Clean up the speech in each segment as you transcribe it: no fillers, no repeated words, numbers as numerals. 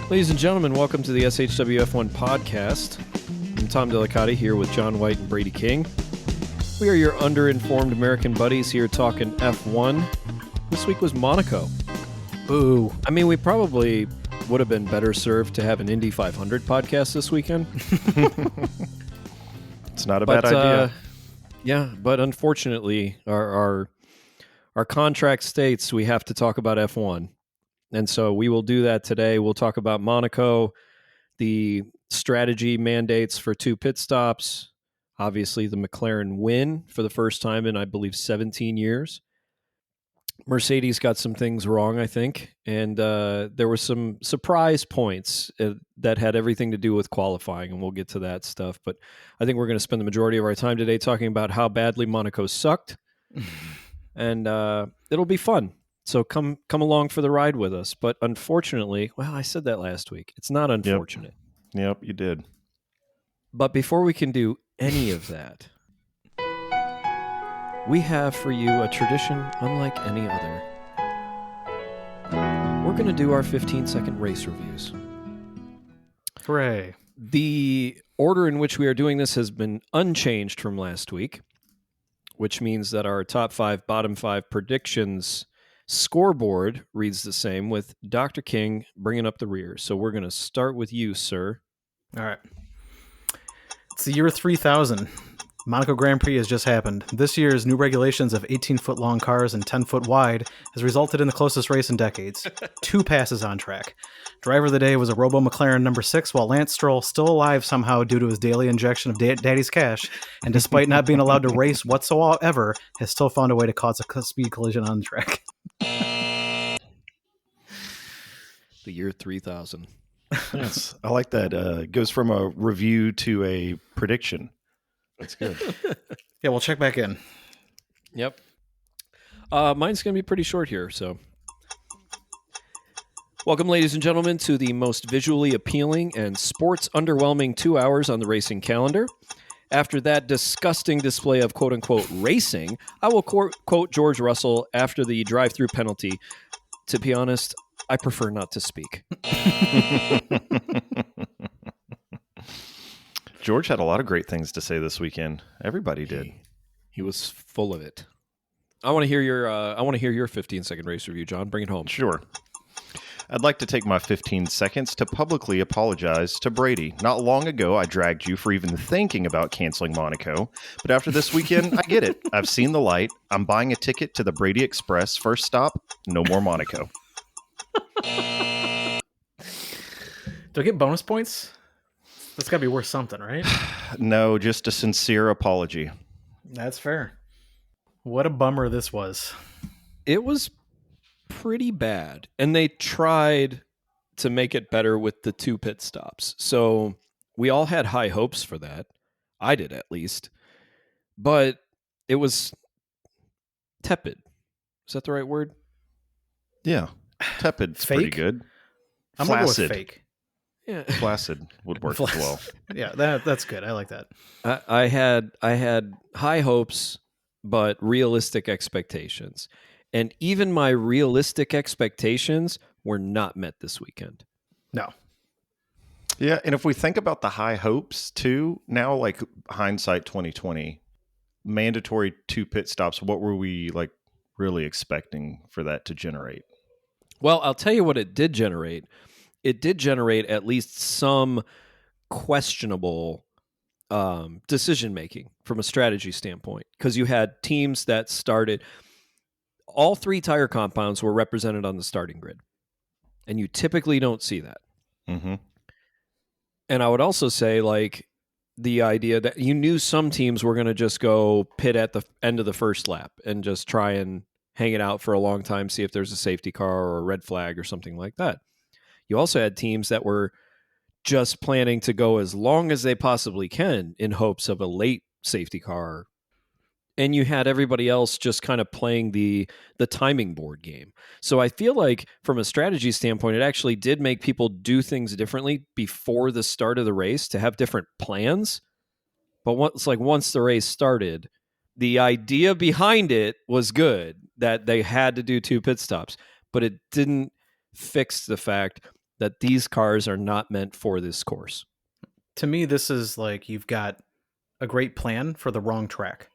Ladies and gentlemen, welcome to the SHWF1 podcast. I'm Tom Delicati here with John White and Brady King. We are your underinformed American buddies here talking F1. This week was Monaco. Boo. I mean, we probably would have been better served to have an Indy 500 podcast this weekend. It's not a bad idea. Yeah, but unfortunately, our contract states we have to talk about F1. And so we will do that today. We'll talk about Monaco, the strategy mandates for 2 pit stops, obviously the McLaren win for the first time in, I believe, 17 years. Mercedes got some things wrong, I think, and there were some surprise points that had everything to do with qualifying, and we'll get to that stuff. But I think we're going to spend the majority of our time today talking about how badly Monaco sucked, and it'll be fun. So come along for the ride with us. But unfortunately, well, I said that last week. It's not unfortunate. Yep, you did. But before we can do any of that, we have for you a tradition unlike any other. We're going to do our 15-second race reviews. Hooray. The order in which we are doing this has been unchanged from last week, which means that our top 5, bottom 5 predictions scoreboard reads the same, with Dr. King bringing up the rear. So we're going to start with you, sir. All right. It's the year 3000. Monaco Grand Prix has just happened. This year's new regulations of 18-foot long cars and 10-foot wide has resulted in the closest race in decades. 2 passes on track. Driver of the day was a Robo McLaren number 6, while Lance Stroll, still alive somehow due to his daily injection of Daddy's cash, and despite not being allowed to race whatsoever, has still found a way to cause a speed collision on the track. The year 3000. Yes, I like that. It goes from a review to a prediction. That's good. Yeah, we'll check back in. Yep. Mine's going to be pretty short here, so. Welcome, ladies and gentlemen, to the most visually appealing and sports underwhelming 2 hours on the racing calendar. After that disgusting display of quote-unquote racing, I will quote George Russell after the drive-through penalty. To be honest, I prefer not to speak. George had a lot of great things to say this weekend. Everybody did. He was full of it. I want to hear your 15-second race review, John. Bring it home. Sure. I'd like to take my 15 seconds to publicly apologize to Brady. Not long ago, I dragged you for even thinking about canceling Monaco. But after this weekend, I get it. I've seen the light. I'm buying a ticket to the Brady Express. First stop, no more Monaco. Do I get bonus points? That's got to be worth something, right? No, just a sincere apology. That's fair. What a bummer this was. It was pretty bad, and they tried to make it better with the 2 pit stops. So we all had high hopes for that. I did, at least. But it was tepid. Is that the right word? Yeah. Tepid's pretty good. I'm going to go with fake. Yeah. Flaccid would work as well. Yeah, that's good. I like that. I had high hopes, but realistic expectations. And even my realistic expectations were not met this weekend. No. Yeah, and if we think about the high hopes too, now like hindsight 2020, mandatory 2 pit stops, what were we like really expecting for that to generate? Well, I'll tell you what it did generate. It did generate at least some questionable decision-making from a strategy standpoint, because you had teams that started. All 3 tire compounds were represented on the starting grid, and you typically don't see that. Mm-hmm. And I would also say, like, the idea that you knew some teams were going to just go pit at the end of the first lap and just try and hang it out for a long time, see if there's a safety car or a red flag or something like that. You also had teams that were just planning to go as long as they possibly can in hopes of a late safety car. And you had everybody else just kind of playing the timing board game. So I feel like from a strategy standpoint, it actually did make people do things differently before the start of the race to have different plans. But once the race started, the idea behind it was good, that they had to do 2 pit stops, but it didn't fix the fact that these cars are not meant for this course. To me, this is like you've got a great plan for the wrong track.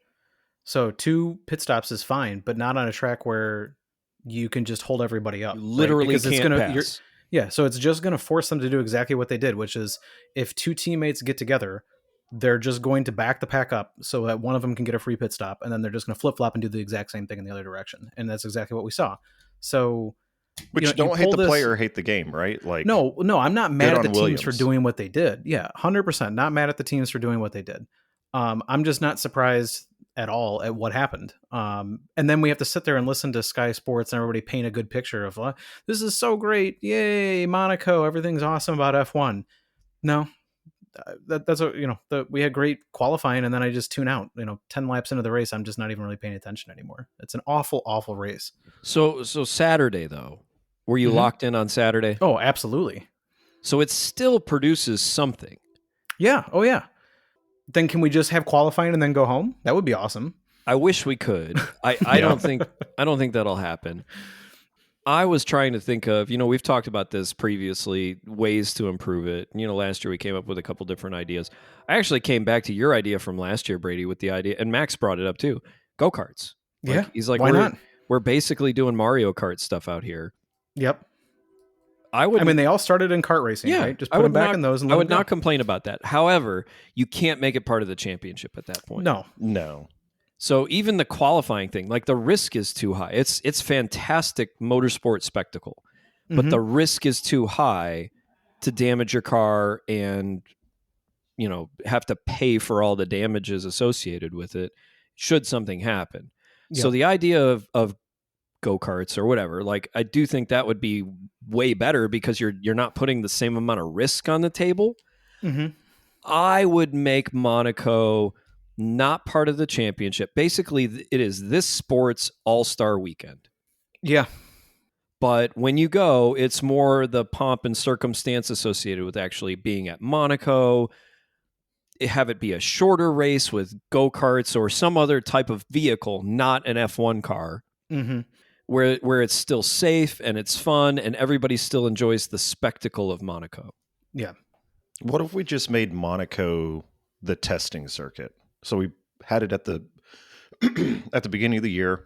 So 2 pit stops is fine, but not on a track where you can just hold everybody up. You literally Because it's can't gonna, pass. yeah. So it's just going to force them to do exactly what they did, which is if 2 teammates get together, they're just going to back the pack up so that one of them can get a free pit stop, and then they're just going to flip flop and do the exact same thing in the other direction. And that's exactly what we saw. So, Which don't hate the player, hate the game, right? Like, no, I'm not mad at the Williams. teams for doing what they did. Yeah, 100% not mad at the teams for doing what they did. I'm just not surprised at all at what happened. And then we have to sit there and listen to Sky Sports and everybody paint a good picture of this is so great, yay, Monaco, everything's awesome about F1. No, that's what we had great qualifying, and then I just tune out. 10 laps into the race, I'm just not even really paying attention anymore. It's an awful race. So Saturday though, were you locked in on Saturday? Oh, absolutely. So it still produces something. Yeah. Oh yeah. Then can we just have qualifying and then go home? That would be awesome. I wish we could. I don't think that'll happen. I was trying to think of, we've talked about this previously, ways to improve it. Last year we came up with a couple different ideas. I actually came back to your idea from last year, Brady, with the idea, and Max brought it up too. Go-karts. Yeah. He's like, why not? We're basically doing Mario Kart stuff out here. Yep. I mean, they all started in kart racing, right? Just put them back in those. And I would not complain about that. However, you can't make it part of the championship at that point. No. So even the qualifying thing, like the risk is too high. It's fantastic motorsport spectacle, but the risk is too high to damage your car and, have to pay for all the damages associated with it should something happen. Yep. So the idea of go-karts or whatever, like I do think that would be way better because you're not putting the same amount of risk on the table. Mm-hmm. I would make Monaco not part of the championship. Basically, it is this sport's all-star weekend. Yeah. But when you go, it's more the pomp and circumstance associated with actually being at Monaco. Have it be a shorter race with go-karts or some other type of vehicle, not an F1 car, where it's still safe and it's fun and everybody still enjoys the spectacle of Monaco. Yeah. What if we just made Monaco the testing circuit? So we had it at the at the beginning of the year.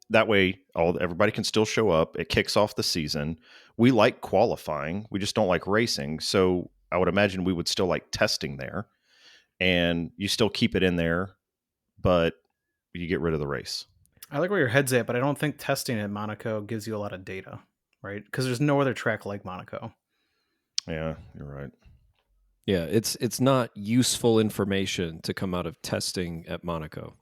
That way, everybody can still show up. It kicks off the season. We like qualifying. We just don't like racing. So I would imagine we would still like testing there. And you still keep it in there, but you get rid of the race. I like where your head's at, but I don't think testing at Monaco gives you a lot of data, right? Because there's no other track like Monaco. Yeah, you're right. Yeah, it's not useful information to come out of testing at Monaco.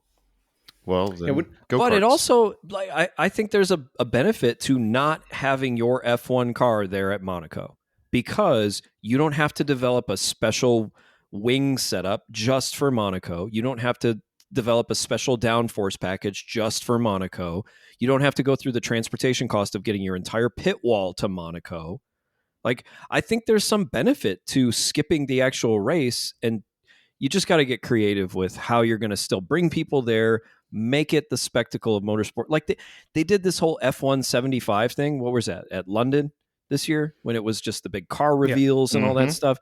Well, then but it also, like, I think there's a benefit to not having your F1 car there at Monaco because you don't have to develop a special wing setup just for Monaco. You don't have to develop a special downforce package just for Monaco. You don't have to go through the transportation cost of getting your entire pit wall to Monaco. Like, I think there's some benefit to skipping the actual race, and you just got to get creative with how you're going to still bring people there, make it the spectacle of motorsport. Like they did this whole F1 75 thing. What was that, at London this year when it was just the big car reveals and all that stuff?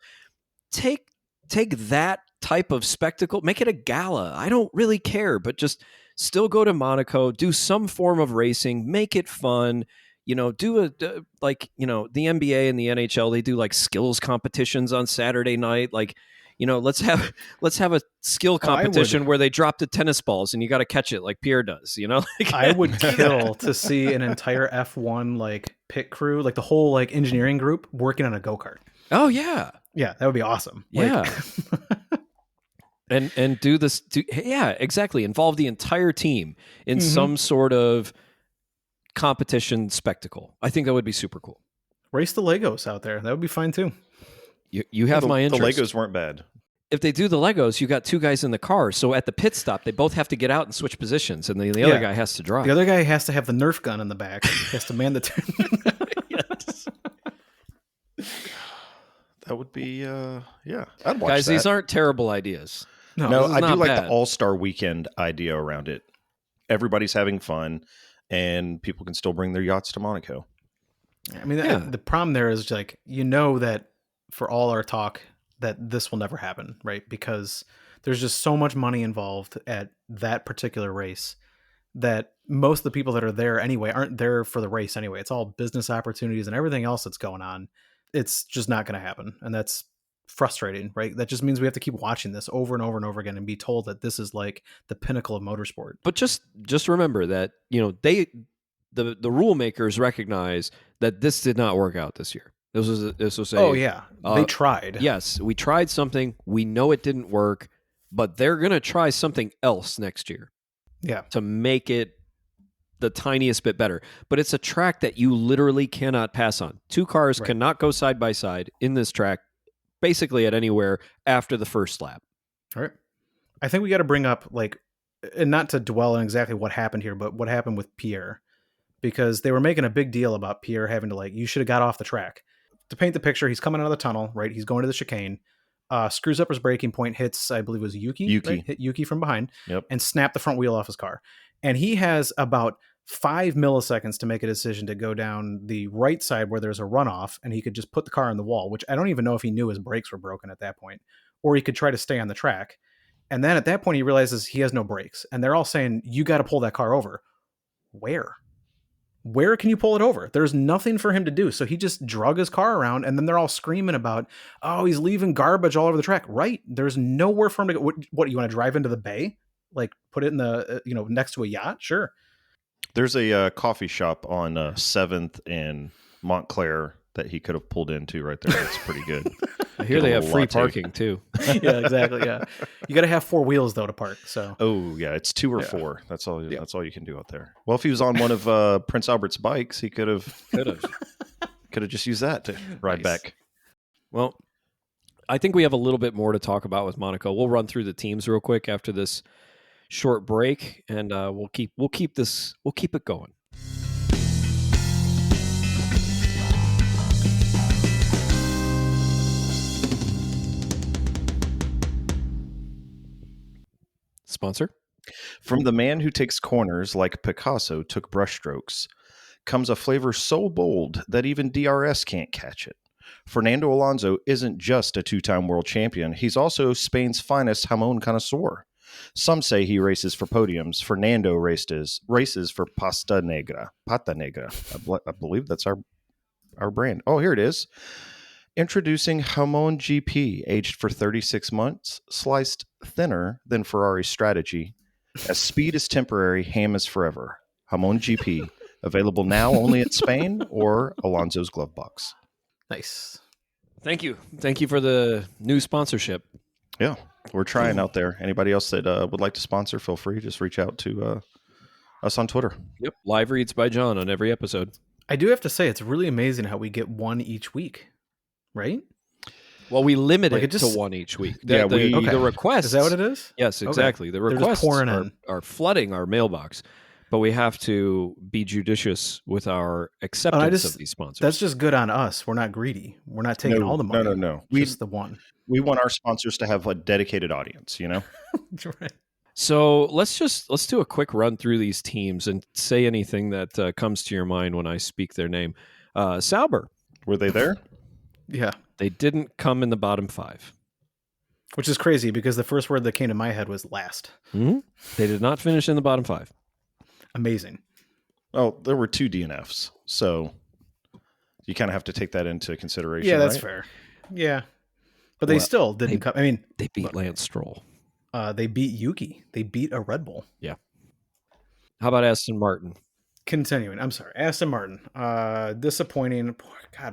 Take that type of spectacle, make it a gala. I don't really care, but just still go to Monaco, do some form of racing, make it fun. Do the NBA and the NHL, they do like skills competitions on Saturday night. Like, let's have a skill competition where they drop the tennis balls and you got to catch it like Pierre does, I would kill to see an entire F1 like pit crew, like the whole like engineering group working on a go-kart. Oh yeah. Yeah, that would be awesome. Yeah. and do this. Yeah, exactly. Involve the entire team in some sort of competition spectacle. I think that would be super cool. Race the Legos out there. That would be fine too. You have my interest. The Legos weren't bad. If they do the Legos, you got 2 guys in the car. So at the pit stop, they both have to get out and switch positions, and the other guy has to drive. The other guy has to have the Nerf gun in the back. He has to man the turn. Yes. That would be, yeah. I'd watch guys, that. These aren't terrible ideas. No, I do like bad. the All-Star Weekend idea around it. Everybody's having fun, and people can still bring their yachts to Monaco. I mean, Yeah. the problem there is like, that for all our talk that this will never happen, right? Because there's just so much money involved at that particular race that most of the people that are there anyway aren't there for the race anyway. It's all business opportunities and everything else that's going on. It's just not going to happen. And that's frustrating, right? That just means we have to keep watching this over and over and over again and be told that this is like the pinnacle of motorsport. But just remember that, the rule makers recognize that this did not work out this year. This was Oh yeah, they tried. Yes, we tried something. We know it didn't work, but they're going to try something else next year. Yeah. To make it the tiniest bit better. But it's a track that you literally cannot pass on. Two cars cannot go side by side in this track basically at anywhere after the first lap. All right. I think we got to bring up, like, and not to dwell on exactly what happened here, but what happened with Pierre, because they were making a big deal about Pierre having to, like, you should have got off the track. To paint the picture, he's coming out of the tunnel, right? He's going to the chicane, screws up his braking point, hits, I believe it was Yuki. Right? Hit Yuki from behind, and snapped the front wheel off his car. And he has about 5 milliseconds to make a decision to go down the right side where there's a runoff, and he could just put the car on the wall, which I don't even know if he knew his brakes were broken at that point, or he could try to stay on the track. And then at that point, he realizes he has no brakes, and they're all saying, you got to pull that car over. Where can you pull it over? There's nothing for him to do. So he just drug his car around, and then they're all screaming about, oh, he's leaving garbage all over the track. Right. There's nowhere for him to go. What you want to drive into the bay? Like put it in the, next to a yacht? Sure. There's a coffee shop on 7th and Montclair that he could have pulled into right there. That's pretty good. I hear they have free parking too. Yeah, exactly. Yeah. You got to have 4 wheels though to park. So. Oh yeah, it's 2 or 4. That's all. Yeah. That's all you can do out there. Well, if he was on one of Prince Albert's bikes, he could have just used that to ride back. Well, I think we have a little bit more to talk about with Monaco. We'll run through the teams real quick after this short break, and we'll keep it going. Sponsor? From the man who takes corners like Picasso took brushstrokes comes a flavor so bold that even DRS can't catch it. Fernando Alonso isn't just a 2-time world champion. He's also Spain's finest jamón connoisseur. Some say he races for podiums. Fernando races for pata negra. I believe that's our brand. Oh, here it is. Introducing Jamón GP, aged for 36 months, sliced thinner than Ferrari's strategy. As speed is temporary, ham is forever. Jamón GP, available now only in Spain or Alonso's glove box. Nice. Thank you for the new sponsorship. Yeah, we're trying out there. Anybody else that would like to sponsor, feel free. Just reach out to us on Twitter. Yep, live reads by John on every episode. I do have to say, it's really amazing how we get one each week, right? Well, we limit it to one each week. The requests. Is that what it is? Yes, exactly. Okay. The requests are flooding our mailbox, but we have to be judicious with our acceptance of these sponsors. That's just good on us. We're not greedy. We're not taking all the money. No. Just the one. We want our sponsors to have a dedicated audience, Right. So let's do a quick run through these teams and say anything that comes to your mind when I speak their name. Sauber. Were they there? Yeah. They didn't come in the bottom 5. Which is crazy because the first word that came to my head was last. Mm-hmm. They did not finish in the bottom 5. Amazing. Oh, there were 2 DNFs, so you kind of have to take that into consideration. Yeah, that's fair. Yeah. But they still didn't come. I mean, they beat Lance Stroll. They beat Yuki. They beat a Red Bull. Yeah. How about Aston Martin? Continuing. I'm sorry. Aston Martin. Disappointing.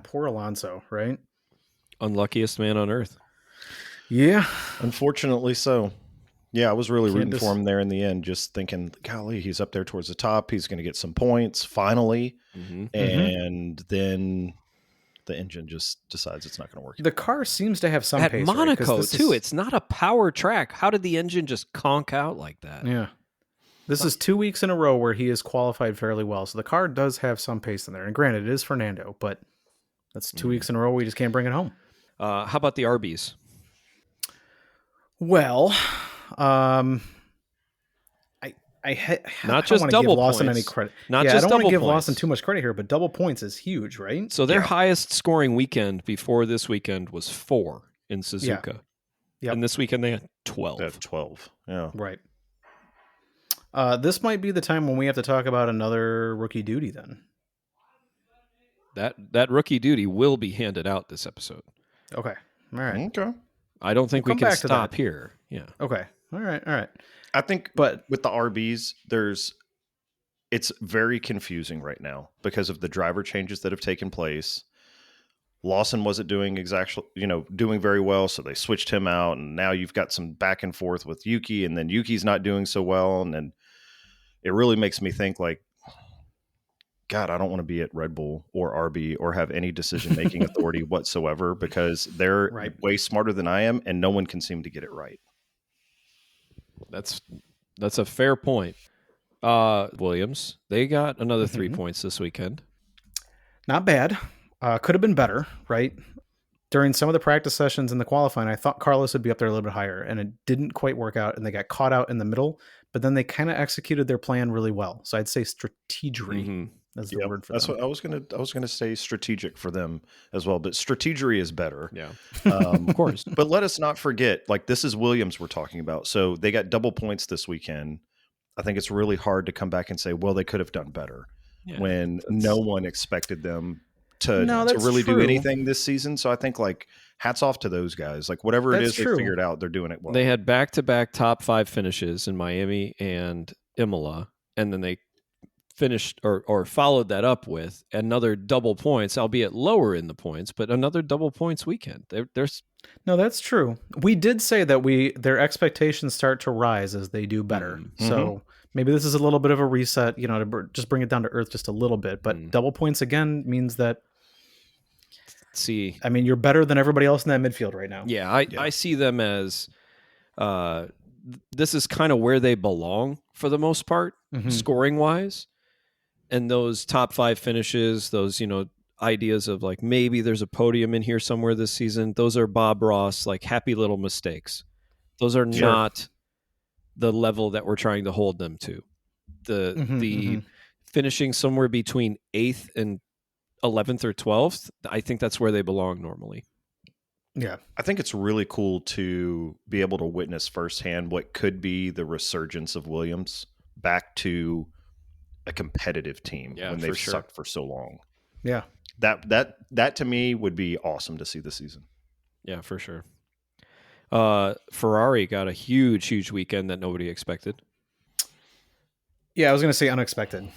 Poor Alonso, right? Unluckiest man on earth. Yeah. Unfortunately so. Yeah, I was really rooting for him there in the end, just thinking, golly, he's up there towards the top. He's going to get some points finally. Mm-hmm. And then the engine just decides it's not going to work. The car seems to have some pace. At Monaco, right? Too. It's not a power track. How did the engine just conk out like that? Yeah. This is 2 weeks in a row where he has qualified fairly well. So the car does have some pace in there. And granted, it is Fernando, but that's 2 weeks in a row we just can't bring it home. How about the RBs? I Not don't just want to give double Lawson any points. credit. Not I just don't want to double give points. Lawson too much credit here, but double points is huge, right? So their Yeah. highest scoring weekend before this weekend was 4 in Suzuka. Yep. And this weekend they had 12. At 12. Yeah. Right. This might be the time when we have to talk about another rookie duty then. That rookie duty will be handed out this episode. Okay. All right. Okay. I don't think We'll we come can back to stop that. here. Yeah. Okay. All right. I think But with the RBs, it's very confusing right now because of the driver changes that have taken place. Lawson wasn't doing doing very well, so they switched him out, and now you've got some back and forth with Yuki, and then Yuki's not doing so well, and then it really makes me think like, God, I don't want to be at Red Bull or RB or have any decision-making authority whatsoever because they're Right. way smarter than I am, and no one can seem to get it right. That's a fair point. Williams, they got another 3 Mhm. points this weekend. not bad. Could have been better, right? During some of the practice sessions in the qualifying, I thought Carlos would be up there a little bit higher, and it didn't quite work out, and they got caught out in the middle. But then they kind of executed their plan really well. So I'd say strategery Mhm. is the Yep, word for that's them. what I was gonna say strategic for them as well, but strategery is better. Yeah. Of course. But let us not forget, like this is Williams we're talking about. So they got double points this weekend. I think it's really hard to come back and say, well, they could have done better Yeah, when that's- no one expected them to No, to that's really do true. anything this season. So I think like hats off to those guys. Like whatever it That's is true. they figured out, they're doing it well. They had back-to-back top 5 finishes in Miami and Imola, and then they finished or followed that up with another double points, albeit lower in the points, but another double points weekend. There's No, that's true. We did say that their expectations start to rise as they do better. Mhm. So maybe this is a little bit of a reset, to just bring it down to earth just a little bit. But Mm. double points again means that, see, I mean, you're better than everybody else in that midfield right now. yeah, I see them as this is kind of where they belong for the most part, Mhm. scoring wise. And those top 5 finishes, those, ideas of like maybe there's a podium in here somewhere this season, those are Bob Ross, like happy little mistakes. Those are Sure. not the level that we're trying to hold them to. The Mhm. finishing somewhere between 8th and 11th or 12th, I think that's where they belong normally. Yeah. I think it's really cool to be able to witness firsthand what could be the resurgence of Williams back to a competitive team Yeah, when for they've sure. sucked for so long. Yeah. That to me would be awesome to see this season. Yeah, for sure. Ferrari got a huge weekend that nobody expected. Yeah, I was going to say unexpected.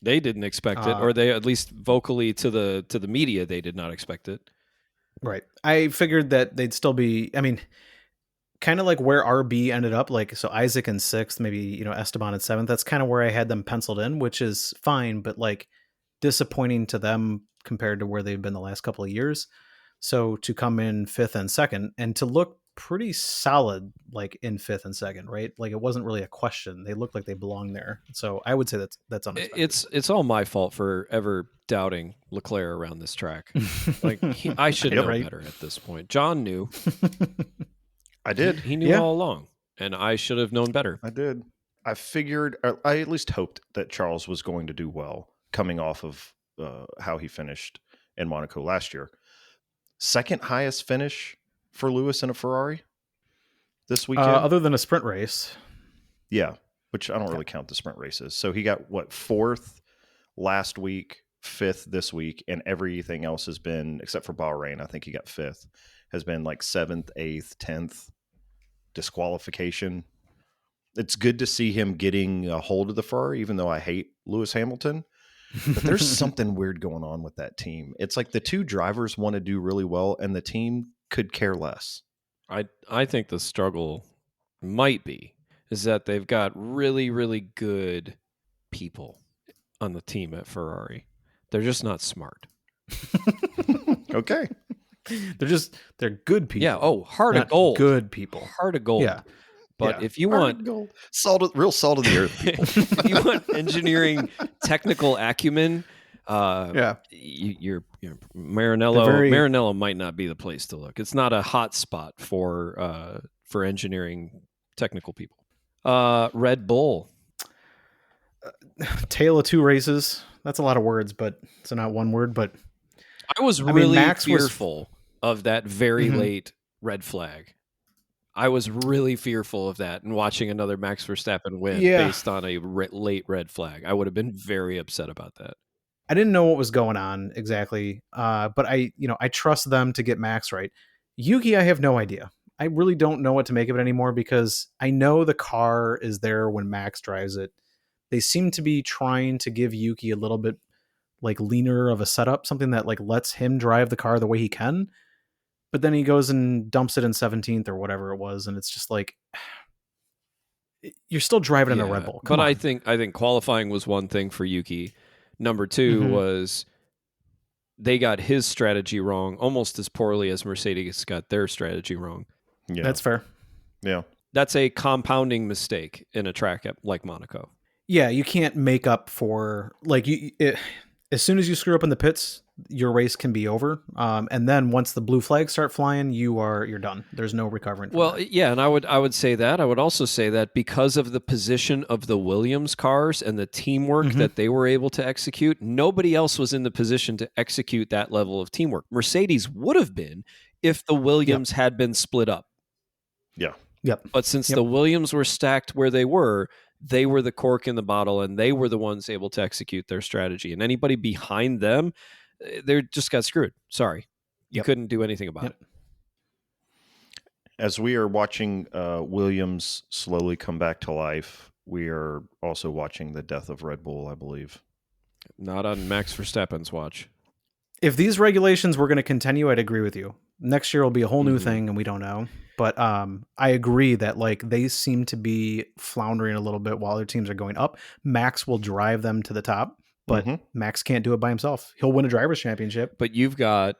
They didn't expect it, or they at least vocally to the media they did not expect it. Right. I figured that they'd still be, I mean, kind of like where RB ended up, like, so Isaac in 6th, maybe, Esteban in 7th. That's kind of where I had them penciled in, which is fine, but like disappointing to them compared to where they've been the last couple of years. So to come in 5th and 2nd and to look pretty solid, like in 5th and 2nd, right? Like it wasn't really a question. They looked like they belonged there. So I would say that's unexpected. It's all my fault for ever doubting Leclerc around this track. Like I should know Right. better at this point. John knew. I did. He knew Yeah. all along, and I should have known better. I did. I figured, or I at least hoped that Charles was going to do well coming off of how he finished in Monaco last year. Second highest finish for Lewis in a Ferrari this weekend. Other than a sprint race. Yeah, which I don't really count the sprint races. So he got 4th last week, 5th this week, and everything else has been, except for Bahrain, I think he got 5th, has been like 7th, 8th, 10th, disqualification. It's good to see him getting a hold of the Ferrari, even though I hate Lewis Hamilton. But there's something weird going on with that team. It's like the two drivers want to do really well, and the team could care less. I think the struggle might be is that they've got really good people on the team at Ferrari. They're just not smart. Okay. They're good people. Yeah. Oh, heart not of gold. Good people. Heart of gold. Yeah. But Yeah. if you Heart want of gold. Real salt of the earth people. if you want engineering technical acumen, Yeah. you're Maranello. They're very- Maranello might not be the place to look. It's not a hot spot for engineering technical people. Red Bull. Tale of two races. That's a lot of words, but it's not one word. But I was I really mean, Max fearful of that very Mhm. late red flag. I was really fearful of that and watching another Max Verstappen win Yeah. based on a late red flag. I would have been very upset about that. I didn't know what was going on exactly, but I trust them to get Max right. Yuki, I have no idea. I really don't know what to make of it anymore because I know the car is there when Max drives it. They seem to be trying to give Yuki a little bit like leaner of a setup, something that like lets him drive the car the way he can. But then he goes and dumps it in 17th or whatever it was, and it's just like you're still driving in a Red Bull. Come but on. I think qualifying was one thing for Yuki. Number 2 was they got his strategy wrong almost as poorly as Mercedes got their strategy wrong. Yeah. That's fair. Yeah. That's a compounding mistake in a track like Monaco. Yeah, you can't make up for like as soon as you screw up in the pits, your race can be over. And then once the blue flags start flying, you're done. There's no recovering. From that. Yeah, and I would say that. I would also say that because of the position of the Williams cars and the teamwork that they were able to execute, nobody else was in the position to execute that level of teamwork. Mercedes would have been if the Williams had been split up. Yeah. Yep. But since the Williams were stacked where they were the cork in the bottle, and they were the ones able to execute their strategy. And anybody behind them, they just got screwed. Sorry. You couldn't do anything about it. As we are watching Williams slowly come back to life, we are also watching the death of Red Bull, I believe. Not on Max Verstappen's watch. If these regulations were going to continue, I'd agree with you. Next year will be a whole new thing, and we don't know. But I agree that like they seem to be floundering a little bit while their teams are going up. Max will drive them to the top, but Max can't do it by himself. He'll win a driver's championship. But you've got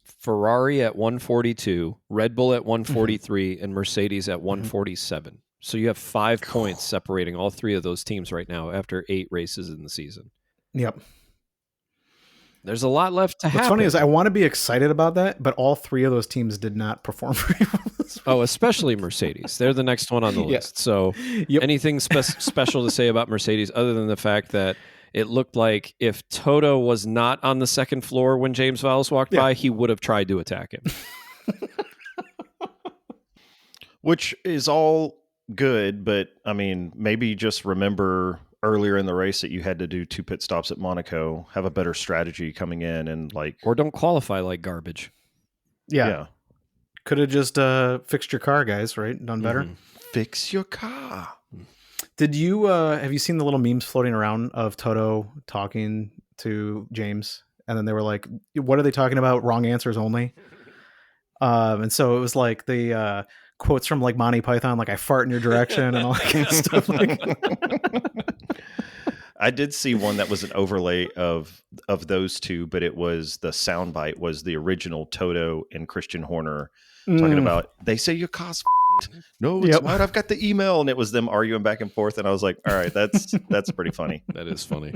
Ferrari at 142, Red Bull at 143, and Mercedes at 147. So you have 5 points separating all three of those teams right now after 8 races in the season. Yep. There's a lot left to happen. What's funny is I want to be excited about that, but all 3 of those teams did not perform very well this week. Oh, especially Mercedes. They're the next one on the list. So anything special to say about Mercedes other than the fact that it looked like if Toto was not on the second floor when James Vowles walked by, he would have tried to attack him. Which is all good, but I mean, maybe just remember earlier in the race that you had to do 2 pit stops at Monaco, have a better strategy coming in, and like, or don't qualify like garbage. Yeah. Could have just fixed your car, guys, right? Done better. Fix your car. Did you have you seen the little memes floating around of Toto talking to James, and then they were like, "What are they talking about? Wrong answers only." And so it was like the quotes from like Monty Python, like "I fart in your direction" and all that kind of stuff. I did see one that was an overlay of those two, but it was the soundbite was the original Toto and Christian Horner talking about, they say your car's no, it's not. I've got the email, and it was them arguing back and forth, and I was like, all right, that's pretty funny. That is funny.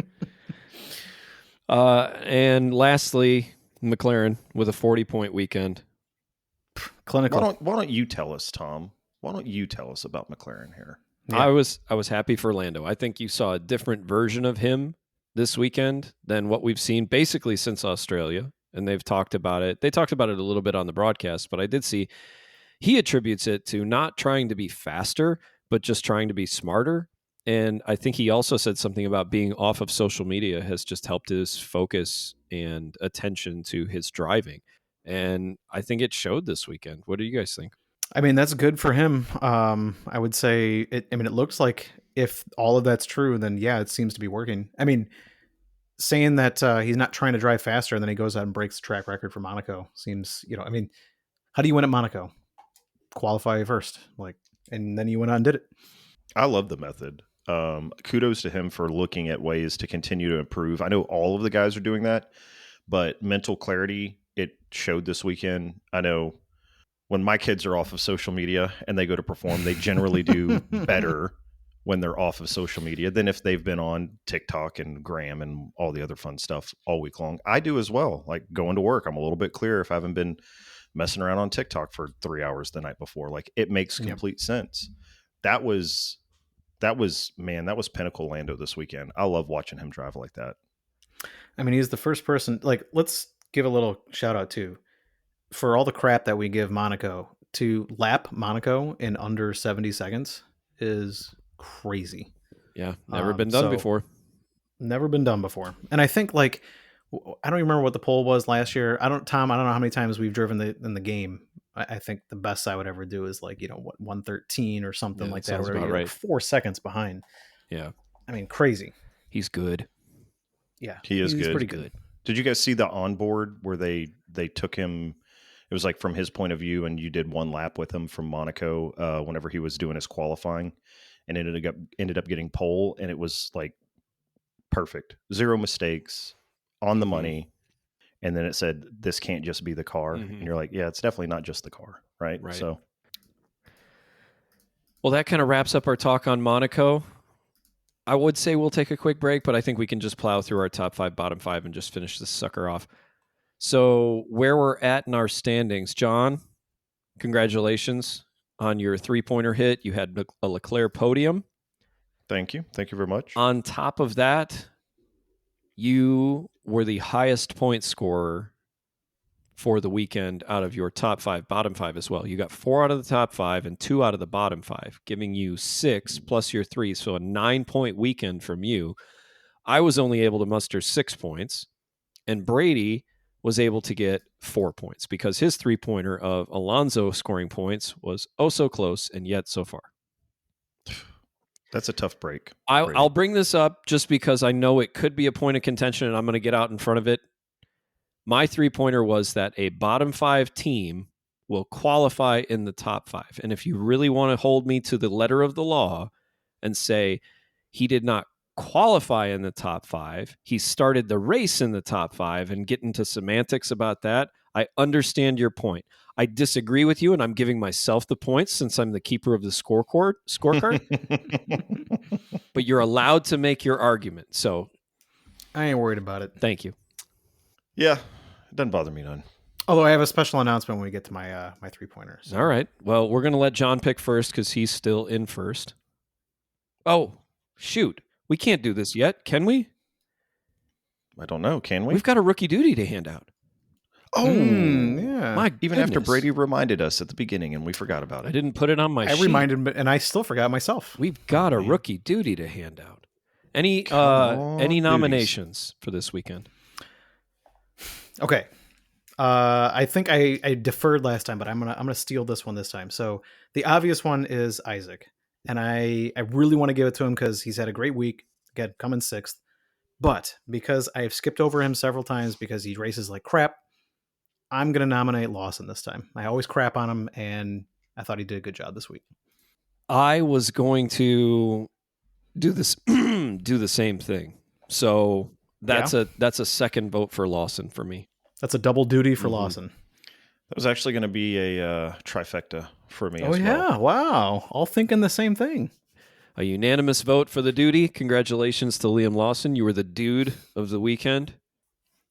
And lastly, McLaren with a 40-point weekend. Clinical. Why don't you tell us, Tom? Why don't you tell us about McLaren here? Yeah. I was happy for Lando. I think you saw a different version of him this weekend than what we've seen basically since Australia. And they've talked about it. They talked about it a little bit on the broadcast, but I did see he attributes it to not trying to be faster, but just trying to be smarter. And I think he also said something about being off of social media has just helped his focus and attention to his driving. And I think it showed this weekend. What do you guys think? I mean, that's good for him. I would say it. I mean, it looks like if all of that's true, then yeah, it seems to be working. I mean, saying that he's not trying to drive faster and then he goes out and breaks the track record for Monaco seems, I mean, how do you win at Monaco? Qualify first, and then you went on and did it. I love the method. Kudos to him for looking at ways to continue to improve. I know all of the guys are doing that, but mental clarity, it showed this weekend. I know when my kids are off of social media and they go to perform, they generally do better when they're off of social media than if they've been on TikTok and Gram and all the other fun stuff all week long. I do as well. Like going to work, I'm a little bit clearer if I haven't been messing around on TikTok for 3 hours the night before. Like it makes complete sense. that was man, that was pinnacle Lando this weekend. I love watching him drive like that. I mean, he's the first person. Like, let's give a little shout out too for all the crap that we give Monaco. To lap Monaco in under 70 seconds is crazy. Yeah, never been done before. Never been done before. And I think like I don't remember what the poll was last year. Tom, I don't know how many times we've driven in the game. I think the best I would ever do is like, 113 or something like that, where you're right. like 4 seconds behind. Yeah. I mean, crazy. He's good. Yeah. He's good. Pretty good. Did you guys see the onboard where they took him? It was like from his point of view, and you did one lap with him from Monaco whenever he was doing his qualifying, and ended up getting pole, and it was like perfect, 0 mistakes, on the money. And then it said, "This can't just be the car," and you're like, "Yeah, it's definitely not just the car, right?" So, well, that kind of wraps up our talk on Monaco. I would say we'll take a quick break, but I think we can just plow through our top 5, bottom 5, and just finish this sucker off. So where we're at in our standings, John, congratulations on your 3-pointer hit. You had a Leclerc podium. Thank you very much. On top of that, you were the highest point scorer for the weekend out of your top 5, bottom 5 as well. You got 4 out of the top 5 and 2 out of the bottom 5, giving you 6 plus your 3. So a 9-point weekend from you. I was only able to muster 6 points, and Brady was able to get 4 points because his 3-pointer of Alonso scoring points was oh so close and yet so far. That's a tough break. I'll bring this up just because I know it could be a point of contention and I'm going to get out in front of it. My 3-pointer was that a bottom 5 team will qualify in the top 5. And if you really want to hold me to the letter of the law and say he did not qualify in the top 5, he started the race in the top 5, and get into semantics about that, I understand your point. I disagree with you, and I'm giving myself the points since I'm the keeper of the scorecard. But you're allowed to make your argument. So I ain't worried about it. Thank you. Yeah, it doesn't bother me none. Although I have a special announcement when we get to my my 3-pointer. So. All right. Well, we're going to let John pick first because he's still in first. Oh, shoot. We can't do this yet, can we? I don't know. Can we? We've got a rookie duty to hand out. Oh, yeah. Even after Brady reminded us at the beginning and we forgot about it. I didn't put it on my sheet. I reminded him, and I still forgot myself. We've got a rookie duty to hand out. Any nominations for this weekend? Okay. I think I deferred last time, but I'm gonna steal this one this time. So the obvious one is Isaac, and I really want to give it to him because he's had a great week. Again, coming 6th, but because I've skipped over him several times because he races like crap, I'm gonna nominate Lawson this time. I always crap on him, and I thought he did a good job this week. I was going to do this, do the same thing. So that's a second vote for Lawson for me. That's a double duty for Lawson. That was actually going to be a trifecta for me. Oh, as yeah. well. Wow. All thinking the same thing. A unanimous vote for the duty. Congratulations to Liam Lawson. You were the dude of the weekend.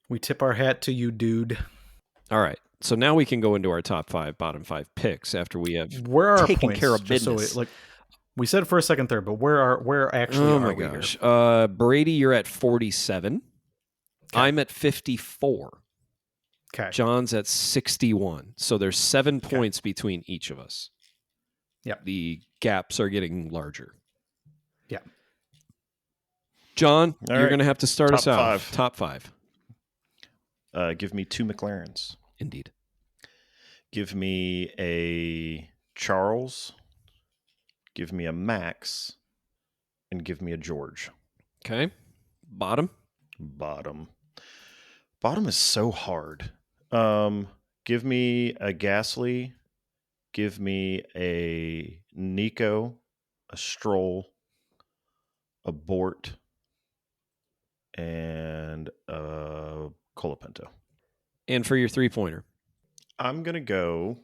We tip our hat to you, dude. All right. So now we can go into our top 5, bottom 5 picks after we have taken care of business. So we said first, second, third, but where actually are we here? Brady, you're at 47. Okay. I'm at 54. Okay. John's at 61. So there's 7 points between each of us. Yep. The gaps are getting larger. Yeah. John, you're going to have to start us out. 5. Top 5. Give me 2 McLarens. Indeed. Give me a Charles. Give me a Max. And give me a George. Okay. Bottom is so hard. Give me a Gasly. Give me a Nico, a Stroll, a Bort, and a Colapinto. And for your 3-pointer? I'm going to go...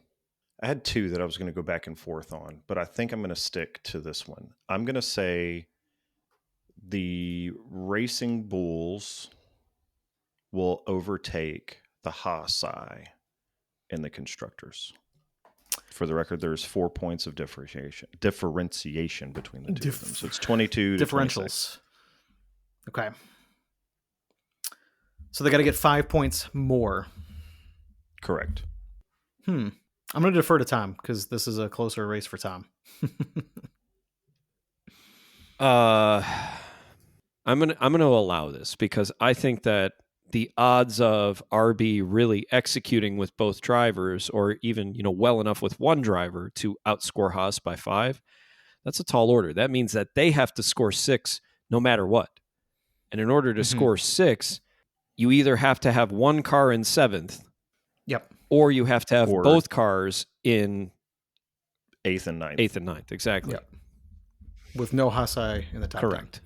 I had 2 that I was going to go back and forth on, but I think I'm going to stick to this one. I'm going to say the Racing Bulls will overtake the Haas in the constructors For the record, there's 4 points of differentiation between the two of them. So it's 22 to 26. Differentials. Okay. So they got to get 5 points more. Correct. I'm going to defer to Tom because this is a closer race for Tom. I'm gonna allow this because I think that the odds of RB really executing with both drivers, or even well enough with one driver to outscore Haas by 5, that's a tall order. That means that they have to score 6 no matter what. And in order to score 6, you either have to have one car in 7th, Yep, or you have to have both cars in 8th and 9th. 8th and 9th, exactly. Yep. With no Hasai in the top 10. Correct.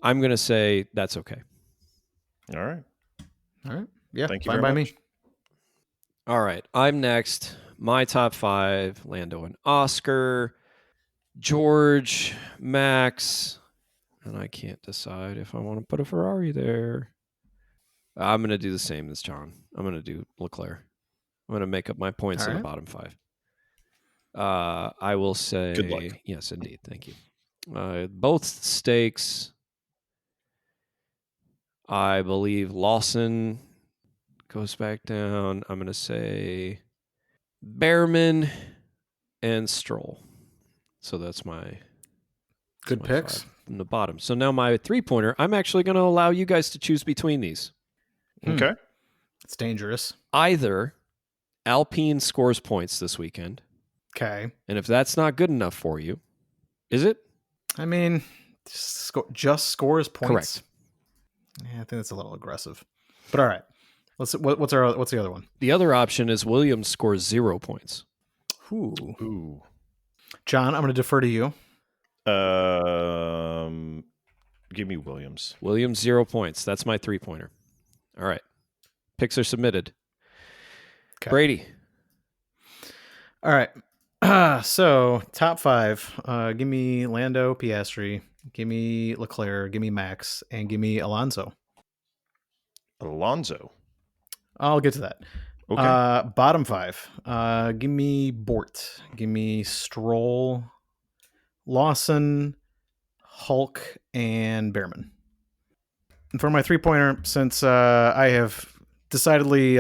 I'm going to say that's okay. All right. Yeah, Thank you fine very by much. me. All right, I'm next. My top 5, Lando and Oscar, George, Max, and I can't decide if I want to put a Ferrari there. I'm going to do the same as John. I'm going to do Leclerc. I'm going to make up my points in the bottom 5. I will say... Good luck. Yes, indeed. Thank you. Both stakes, I believe Lawson goes back down. I'm going to say Behrman and Stroll. So that's my... Good my picks. 5 from the bottom. So now my 3-pointer, I'm actually going to allow you guys to choose between these. Okay. It's dangerous. Either Alpine scores points this weekend, Okay. and if that's not good enough for you, is it? I mean, just scores points. Correct. Yeah, I think that's a little aggressive. But all right. What's the other one? The other option is Williams scores 0 points. Ooh. John, I'm going to defer to you. Give me Williams. Williams 0 points. That's my 3-pointer. All right. Picks are submitted. Okay. Brady. All right. So top 5. Give me Lando, Piastri. Give me Leclerc. Give me Max, and give me Alonso. Alonso. I'll get to that. Okay. Bottom 5. Give me Bort. Give me Stroll, Lawson, Hulk, and Behrman. And for my 3-pointer, since I have decidedly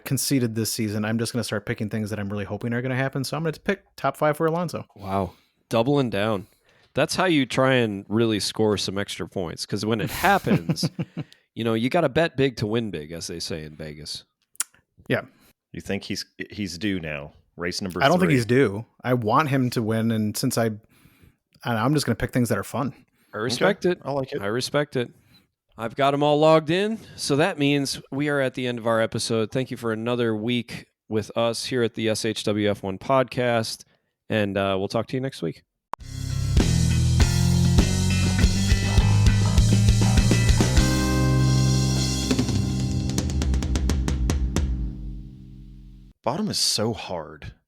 conceded this season, I'm just going to start picking things that I'm really hoping are going to happen. So I'm going to pick top 5 for Alonso. Wow. Doubling down. That's how you try and really score some extra points. Because when it happens, you got to bet big to win big, as they say in Vegas. Yeah. You think he's due now? Race number 3. I don't think he's due. I want him to win. And since I'm just going to pick things that are fun. I respect it. I like it. I respect it. I've got them all logged in. So that means we are at the end of our episode. Thank you for another week with us here at the SHWF1 podcast. And we'll talk to you next week. Bottom is so hard.